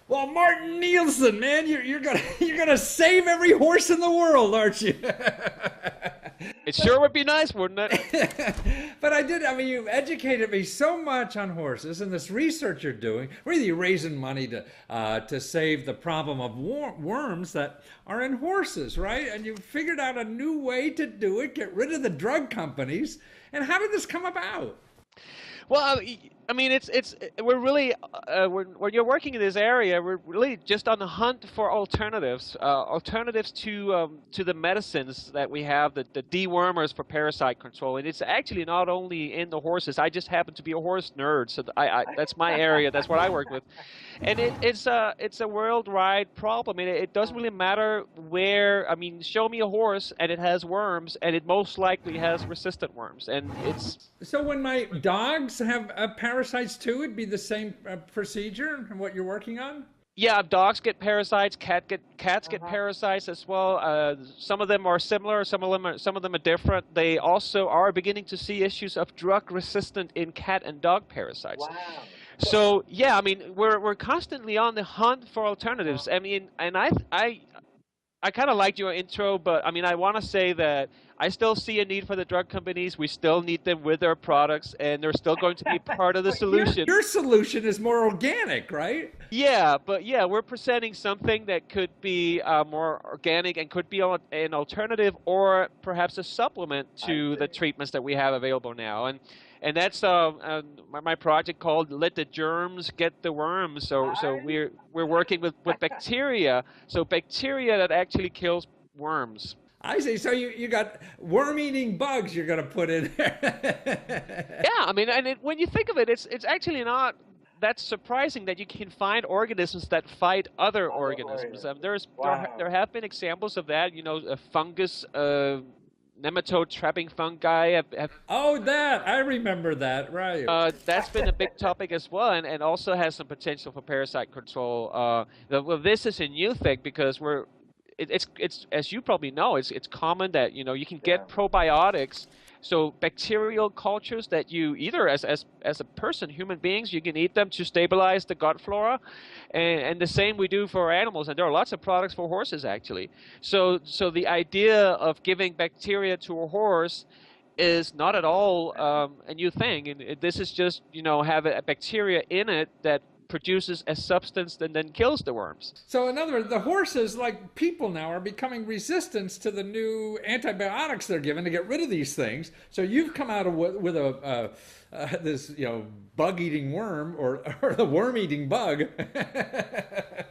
Well, Martin Nielsen, man, you're gonna you're gonna save every horse in the world, aren't you? It sure would be nice, wouldn't it? But I did. I mean, you've educated me so much on horses and this research you're doing. Really, you're raising money to save the problem of worms that are in horses, right? And you figured out a new way to do it. Get rid of the drug companies. And how did this come about? Well, I mean, we're really when you're working in this area, we're really just on the hunt for alternatives, alternatives to the medicines that we have, the dewormers for parasite control. And it's actually not only in the horses. I just happen to be a horse nerd, so that's my area. That's what I work with. And it's a worldwide problem. And it doesn't really matter where. I mean, show me a horse and it has worms, and it most likely has resistant worms. And it's So when my dogs have parasites too, it'd be the same procedure and what you're working on? Yeah, dogs get parasites, cats get parasites as well. Some of them are similar, some of them are different. They also are beginning to see issues of drug resistant in cat and dog parasites. Wow. So yeah, I mean we're constantly on the hunt for alternatives. I mean, and I kind of liked your intro, but I mean, I want to say that I still see a need for the drug companies. We still need them with their products, and they're still going to be part of the But your, solution. your solution is more organic, right? Yeah, but yeah, we're presenting something that could be more organic and could be an alternative or perhaps a supplement I to the see. treatments that we have available now. And that's my project called "Let the Germs Get the Worms." So I we're working with bacteria, so bacteria that actually kills worms. I see. So you got worm-eating bugs you're going to put in there. Yeah, I mean, and when you think of it, it's actually not that surprising that you can find organisms that fight other other organisms. organisms. There Wow. have been examples of that. You know, a fungus, nematode trapping fungi have Oh, that. I remember that. Right. that's been a big topic as well, and also has some potential for parasite control. Well, this is a new thing because it's as you probably know, it's common that you can Yeah. get probiotics, so bacterial cultures that you either as a person, human beings, you can eat them to stabilize the gut flora, and the same we do for animals, and there are lots of products for horses actually. So the idea of giving bacteria to a horse is not at all a new thing, and this is just have a bacteria in it that produces a substance that then kills the worms. So, in other words, the horses, like people now, are becoming resistant to the new antibiotics they're given to get rid of these things. So, you've come out with a this bug-eating worm or the worm-eating bug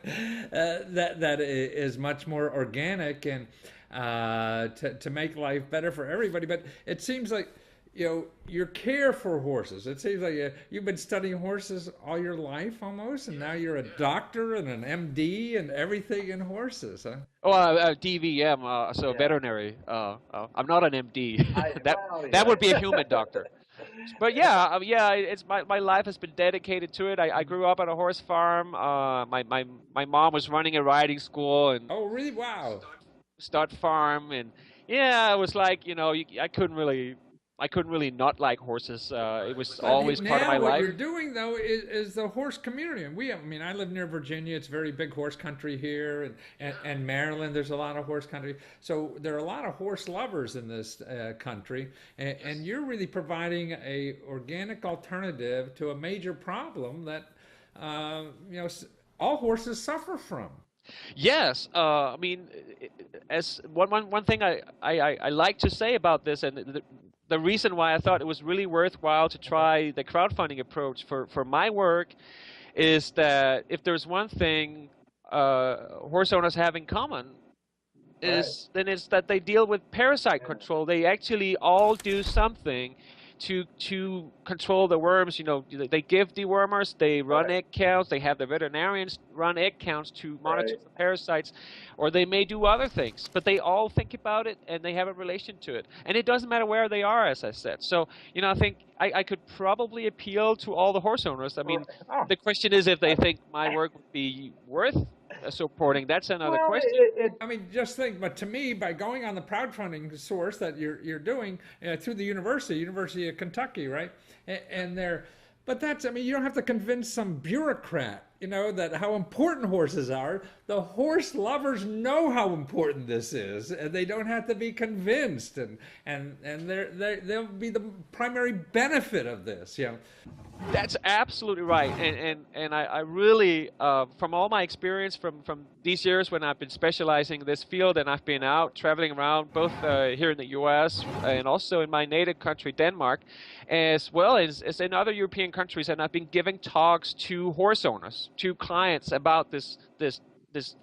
that is much more organic and to make life better for everybody. But it seems like your care for horses. It seems like you've been studying horses all your life almost, and now you're a doctor and an MD and everything in horses, huh? Oh, DVM, so Yeah. veterinary. I'm not an MD. I that well, that yeah. would be a human doctor. But yeah, yeah, it's my life has been dedicated to it. I grew up on a horse farm. My mom was running a riding school and Oh, really? Wow. stud farm, and yeah, it was like I couldn't really not like horses. It was But always part of now my what life. you're doing though is the horse community, and I mean, I live near Virginia. It's very big horse country here, and Maryland. There's a lot of horse country. So there are a lot of horse lovers in this country, and you're really providing a organic alternative to a major problem that uh, you know all horses suffer from. Yes, I mean, as one thing I like to say about this, and the reason why I thought it was really worthwhile to try the crowdfunding approach for my work is that if there's one thing horse owners have in common Right. is then it's that they deal with parasite control. They actually all do something to control the worms. They give dewormers, they run Right. egg counts, they have the veterinarians run egg counts to monitor Right. for parasites, or they may do other things. But they all think about it and they have a relation to it. And it doesn't matter where they are, as I said. So, I think I could probably appeal to all the horse owners. I Right. mean, Oh. the question is if they think my work would be worth supporting. That's another Well, question. I mean, just think. But to me, by going on the crowdfunding source that you're doing through the University of Kentucky, right? And they're, but that's, I mean, you don't have to convince some bureaucrat that how important horses are. The horse lovers know how important this is, and they don't have to be convinced, and they'll be the primary benefit of this. That's absolutely right, and I really, from all my experience from these years when I've been specializing in this field, and I've been out traveling around both here in the U.S. and also in my native country Denmark, as well as in other European countries, and I've been giving talks to horse owners, to clients about this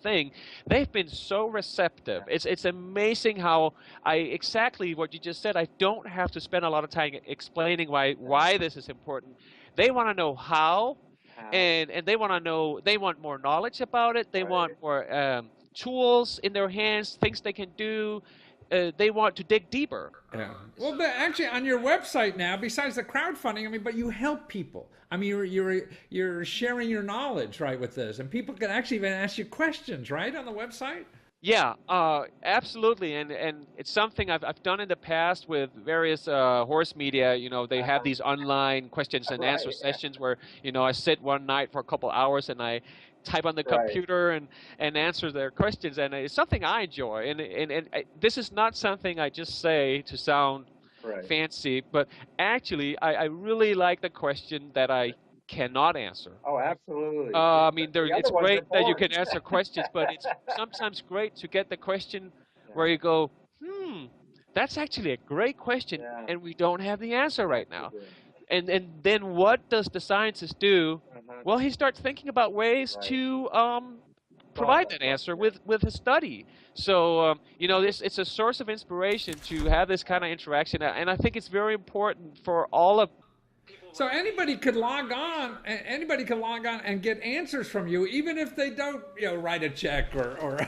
thing. They've been so receptive. It's amazing how exactly what you just said. I don't have to spend a lot of time explaining why this is important. They want to know how, and they want to know. They want more knowledge about it. They want more tools in their hands, things they can do. They want to dig deeper. Yeah. Well, but actually, on your website now, besides the crowdfunding, I mean, but you help people. I mean, you're sharing your knowledge, right, with this, and people can actually even ask you questions, right, on the website. Yeah, absolutely, and it's something I've done in the past with various horse media. They have these online questions and answer sessions where I sit one night for a couple hours and I type on the computer and answer their questions, and it's something I enjoy. And this is not something I just say to sound fancy, but actually I really like the question that I cannot answer. Oh, absolutely. I mean, it's great that you can answer questions, but it's sometimes great to get the question where you go, that's actually a great question, and we don't have the answer right now. And then what does the scientist do? Well, he starts thinking about ways to provide that answer with his study. So, it's a source of inspiration to have this kind of interaction, and I think it's very important for all of. So anybody could log on. Anybody can log on and get answers from you, even if they don't, write a check or.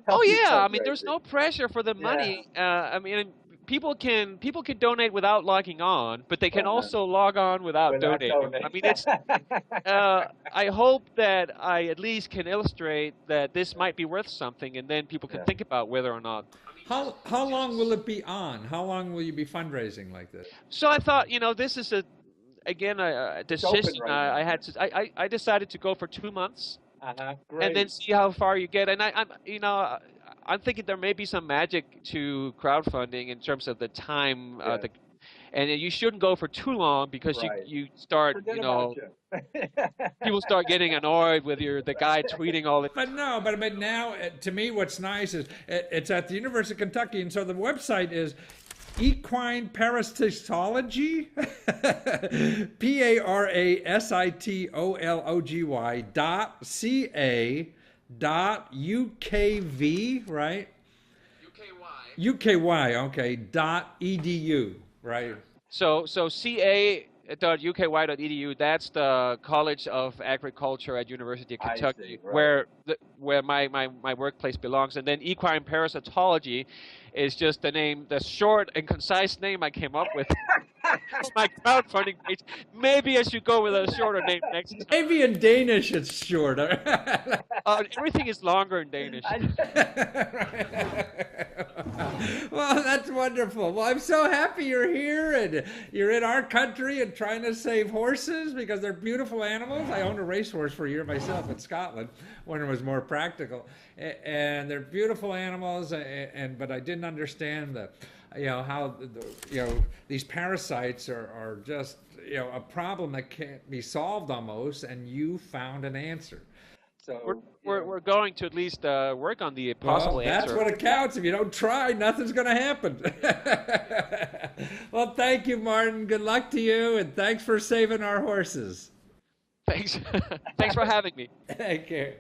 Oh yeah, I mean, there's no pressure for the money. I mean, people can donate without logging on, but they can also log on without donating. I mean, it's. I hope that I at least can illustrate that this might be worth something, and then people can think about whether or not. How long will it be on? How long will you be fundraising like this? So I thought, this is a decision I had to. I decided to go for 2 months, Great. and then see how far you get. And I'm thinking there may be some magic to crowdfunding in terms of the time. And you shouldn't go for too long because you start, people start getting annoyed with the guy tweeting all the. But now, to me, what's nice is it's at the University of Kentucky, and so the website is equine parasitology, parasitology.ca.ukv, right? UKY, okay, .edu, right? So ca.uky.edu, that's the College of Agriculture at University of Kentucky, where my workplace belongs. And then equine parasitology is just the short and concise name I came up with. My crowdfunding page. Maybe I should go with a shorter name next time. Maybe in Danish it's shorter. Everything is longer in Danish. Well, that's wonderful. Well, I'm so happy you're here and you're in our country and trying to save horses because they're beautiful animals. I owned a racehorse for a year myself in Scotland when it was more practical. And they're beautiful animals, but I didn't understand how these parasites are just a problem that can't be solved almost, and you found an answer. So we're going to at least work on the possible answer. That's what it counts. If you don't try, nothing's going to happen. Well, thank you, Martin. Good luck to you, and thanks for saving our horses. Thanks. Thanks for having me. Take care.